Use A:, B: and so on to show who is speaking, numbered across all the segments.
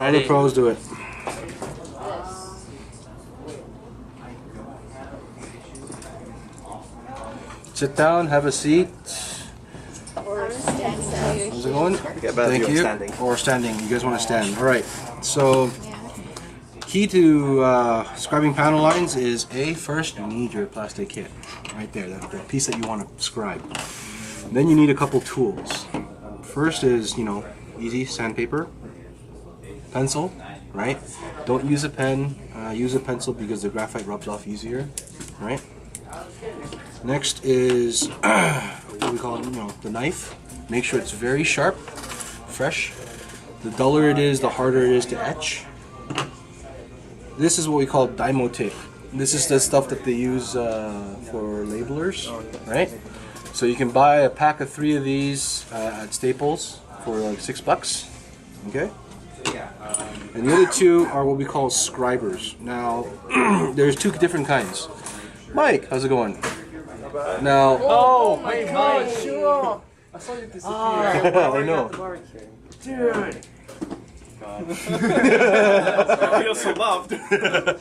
A: All the pros do it. Sit down, have a seat. How's it going? Thank you. Or standing. You guys want to stand. Alright. So, key to scribing panel lines is first you need your plastic kit. Right there, the piece that you want to scribe. Then you need a couple tools. First is, easy sandpaper, pencil, right? Don't use a pen, use a pencil because the graphite rubs off easier, right? Next is what we call, the knife. Make sure it's very sharp, fresh. The duller it is, the harder it is to etch. This is what we call Demo tape. This is the stuff that they use for labelers, right? So you can buy a pack of 3 of these at Staples for like $6, okay? And the other 2 are what we call scribers. Now, there's 2 different kinds. Mike, how's it going? Now,
B: oh my God, sure. I saw you disappear.
A: I know.
B: Dude. God. I feel so loved. You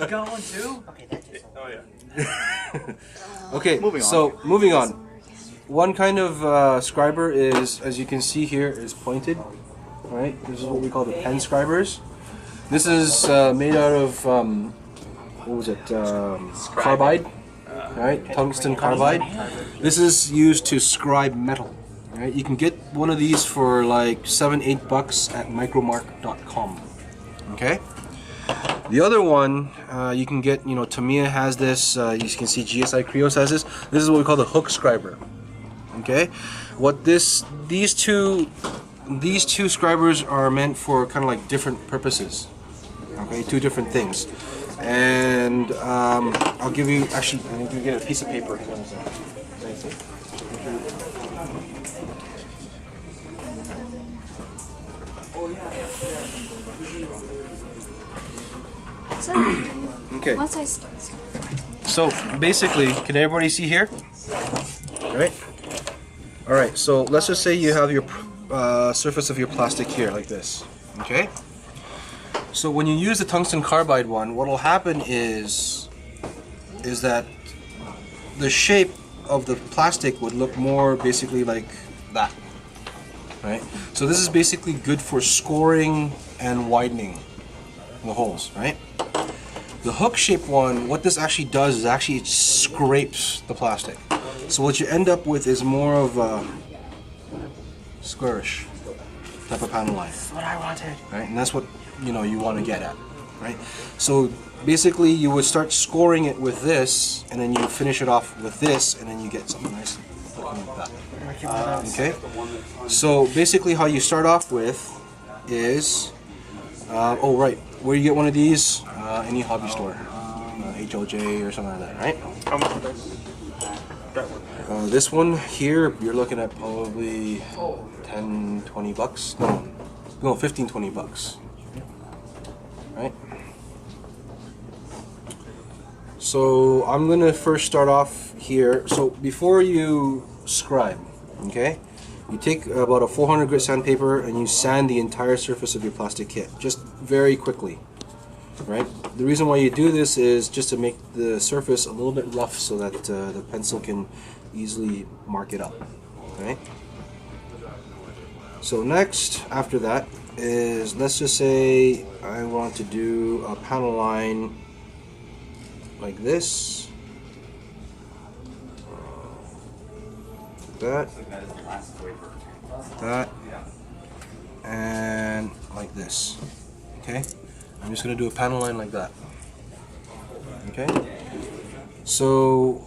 B: got one too? Okay, that's just oh yeah.
A: Okay, moving on. One kind of scriber is, as you can see here, is pointed. Right? This is what we call the pen scribers. This is made out of what was it? Carbide. Right? Tungsten carbide. This is used to scribe metal. Right? You can get one of these for like $7-8 at micromark.com. Okay? The other one you can get, Tamiya has this, you can see GSI Krios has this. This is what we call the hook scriber. Okay? What these two scribers are meant for kind of like different purposes. Okay? 2 different things. And I'll give you, actually, I'm going to get a piece of paper. Okay. So basically, can everybody see here? Right? Alright, so let's just say you have your surface of your plastic here, like this. Okay? So when you use the tungsten carbide one, what will happen is that the shape of the plastic would look more basically like that. Right? So this is basically good for scoring and widening the holes, right? The hook shaped one, what this actually does is actually it scrapes the plastic. So what you end up with is more of a squarish type of panel line.
B: That's what I wanted.
A: Right? And that's what you want to get at. Right? So basically you would start scoring it with this, and then you finish it off with this, and then you get something nice looking like that. Okay? So basically how you start off with is where you get one of these, any hobby store, HLJ or something like that, right? This one here, you're looking at probably $10-20. No, $15-20. Right? So I'm gonna first start off here. So before you scribe, okay, you take about a 400 grit sandpaper and you sand the entire surface of your plastic kit, just very quickly. Right? The reason why you do this is just to make the surface a little bit rough so that the pencil can easily mark it up. Okay? So next, after that, is let's just say I want to do a panel line like this. That, and like this. Okay? I'm just going to do a panel line like that. Okay? So,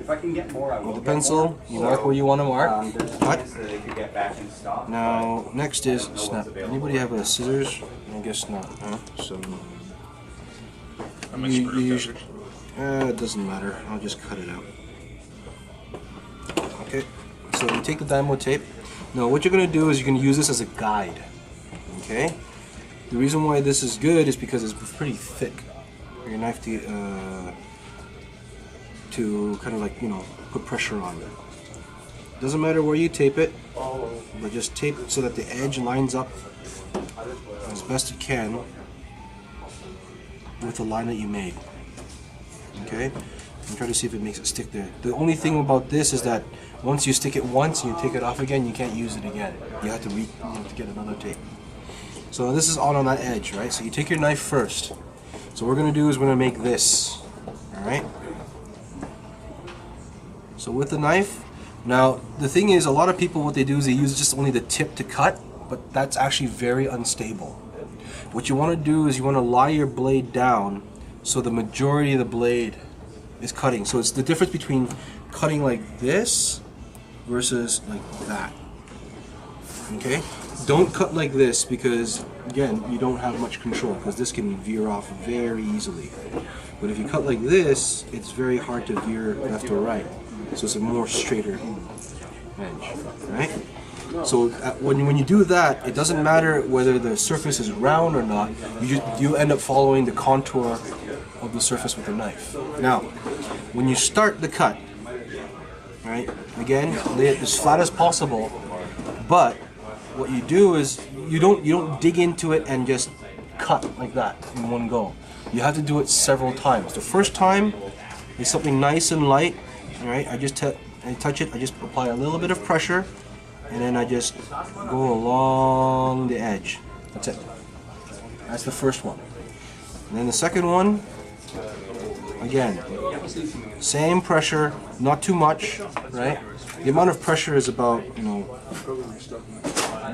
C: if I can get more, I will.
A: with the pencil, you mark where you want to mark.
C: Cut.
A: Now, next is snap. Anybody have a scissors? I guess not. Huh? So, it doesn't matter. I'll just cut it out. Okay. So you take the Demo tape. Now, what you're going to do is you're going to use this as a guide. Okay. The reason why this is good is because it's pretty thick for your knife to kind of like, put pressure on it. Doesn't matter where you tape it, but just tape it so that the edge lines up as best it can with the line that you made. Okay? And try to see if it makes it stick there. The only thing about this is that once you stick it once and you take it off again, you can't use it again. You have to get another tape. So this is on that edge, right? So you take your knife first. So what we're going to do is we're going to make this. Alright? So with the knife, now the thing is, a lot of people, what they do is they use just only the tip to cut, but that's actually very unstable. What you want to do is you want to lie your blade down so the majority of the blade is cutting. So it's the difference between cutting like this versus like that. Okay? Don't cut like this because, again, you don't have much control because this can veer off very easily. But if you cut like this, it's very hard to veer left or right. So it's a more straighter edge, right? So when you do that, it doesn't matter whether the surface is round or not. You end up following the contour of the surface with the knife. Now, when you start the cut, right? Again, lay it as flat as possible. But what you do is you don't dig into it and just cut like that in one go. You have to do it several times. The first time is something nice and light. All right, I touch it. I just apply a little bit of pressure. And then I just go along the edge. That's it. That's the first one. And then the second one, again, same pressure, not too much, right? The amount of pressure is about,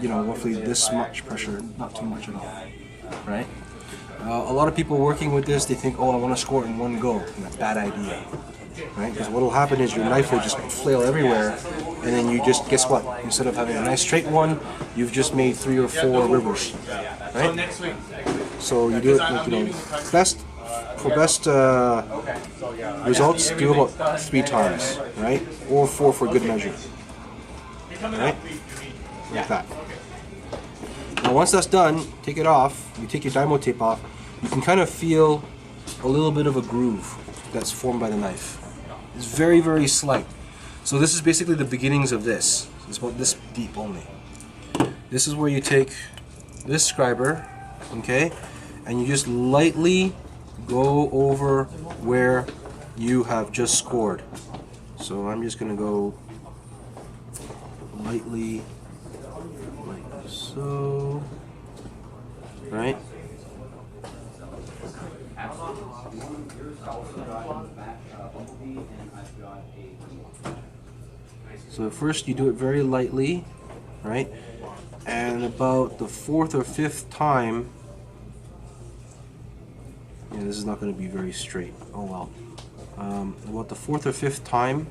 A: roughly this much pressure, not too much at all, right? A lot of people working with this, they think, oh, I want to score it in one go. That's a bad idea. Right? Because what will happen is your knife will just flail everywhere, and then you just, guess what? Instead of having a nice straight one, you've just made 3 or 4 rivers. Right? So you do it like, for best results, do about 3 times, right? Or 4 for good measure. Right? Like that. Now once that's done, take it off, you take your Dymo tape off, you can kind of feel a little bit of a groove that's formed by the knife. It's very, very slight. So this is basically the beginnings of this. It's about this deep only. This is where you take this scriber, okay, and you just lightly go over where you have just scored. So I'm just going to go lightly like so, right? So first you do it very lightly, right? And about the 4th or 5th time, yeah, this is not going to be very straight. Oh well. About the 4th or 5th time,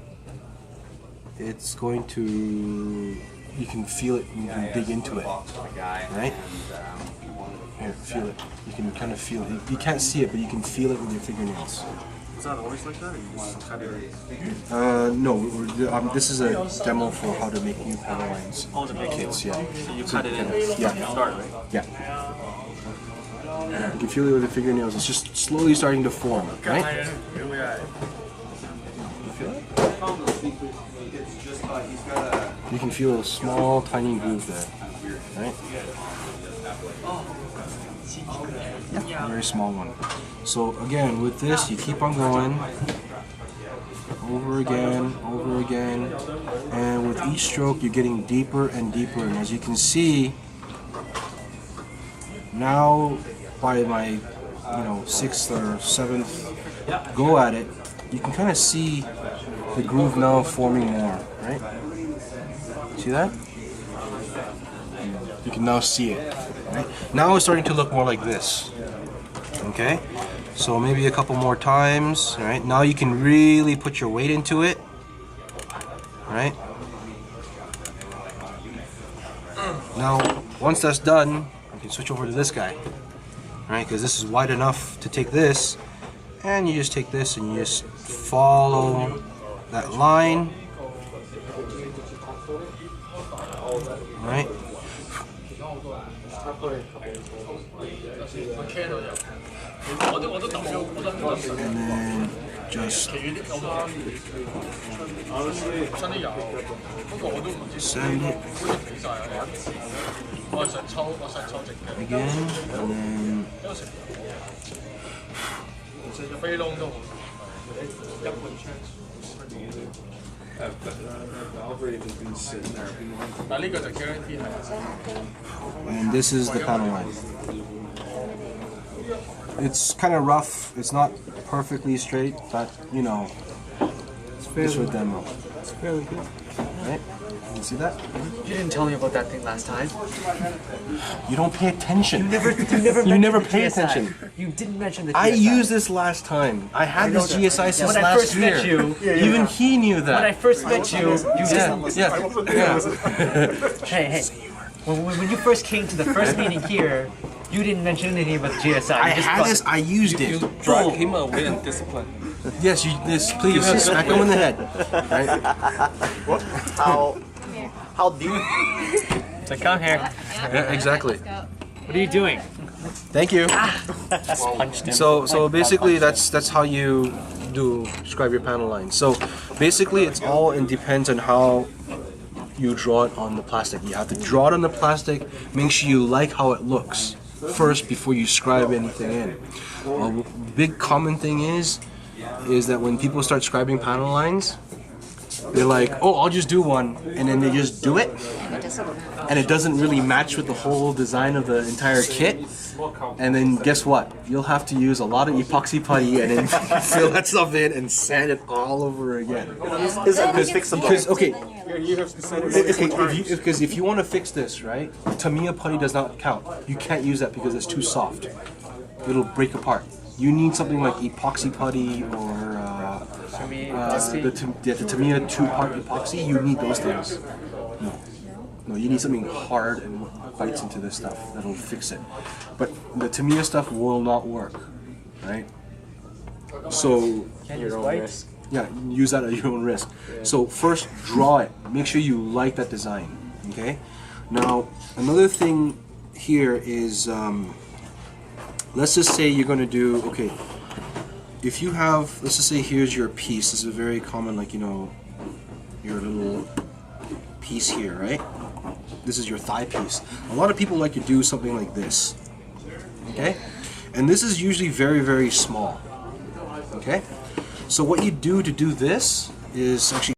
A: it's going to, you can feel it, you can dig into it, right? Here, feel it. You can kind of feel it. You can't see it, but you can feel it with your fingernails.
B: Is that always like that, or you just cut it?
A: No, this is a demo for how to make new panel lines.
B: Oh, to make
A: kits, yeah.
B: So you cut it in
A: yeah.
B: start, right?
A: Yeah. You can feel it with the fingernails. It's just slowly starting to form, right? You feel it? You can feel a small, tiny groove there, right? Yeah, very small one. So again, with this, you keep on going over again, and with each stroke, you're getting deeper and deeper. And as you can see, now by my 6th or 7th go at it, you can kind of see the groove now forming more, right? See that? You can now see it. Right? Now it's starting to look more like this. Okay? So maybe a couple more times. Right? Now you can really put your weight into it. Right? Now, once that's done, you can switch over to this guy. Right? Because this is wide enough to take this. And you just take this and you just follow that line. Right? And then just sand it again, and then and this is the panel line. It's kind of rough. It's not perfectly straight, but you know, it's for demo.
D: It's fairly good.
A: Right? You see that?
D: You didn't tell me about that thing last time.
A: You don't pay attention.
D: You never
A: pay
D: GSI.
A: attention.
D: You didn't mention the GSI.
A: I used this last time. I had this GSI since
D: When I
A: last
D: first
A: year.
D: met you,
A: Even he knew that.
D: when I first met you, you didn't.
A: Yeah.
D: Hey. When you first came to the first meeting here, you didn't mention anything about the GSI.
A: I had this. I used it.
E: Drag him away and discipline.
A: Yes, this. Please smack him in the head. Right?
C: How deep?
D: So come here.
A: Yeah, exactly.
D: What are you doing?
A: Thank you.
D: Punched him.
A: So basically that's how you describe your panel lines. So basically it depends on how you draw it on the plastic. You have to draw it on the plastic, make sure you like how it looks first before you scribe anything in. A big common thing is that when people start scribing panel lines, they're like, oh, I'll just do one, and then they just do it, and it doesn't really match with the whole design of the entire kit. And then guess what? You'll have to use a lot of epoxy putty and then fill that stuff in and sand it all over again. Because if you want to fix this, right, Tamiya putty does not count. You can't use that because it's too soft. It'll break apart. You need something like epoxy putty or the Tamiya 2-part epoxy. You need those things. No, you need something hard and bites into this stuff that'll fix it. But the Tamiya stuff will not work, right? So yeah, use that at your own risk. So first, draw it. Make sure you like that design. Okay. Now another thing here is, let's just say you're going to do if you have, let's just say here's your piece. This is a very common, like, you know, your little piece here, right? This is your thigh piece. A lot of people like to do something like this, okay? And this is usually very, very small, okay? So what you do to do this is actually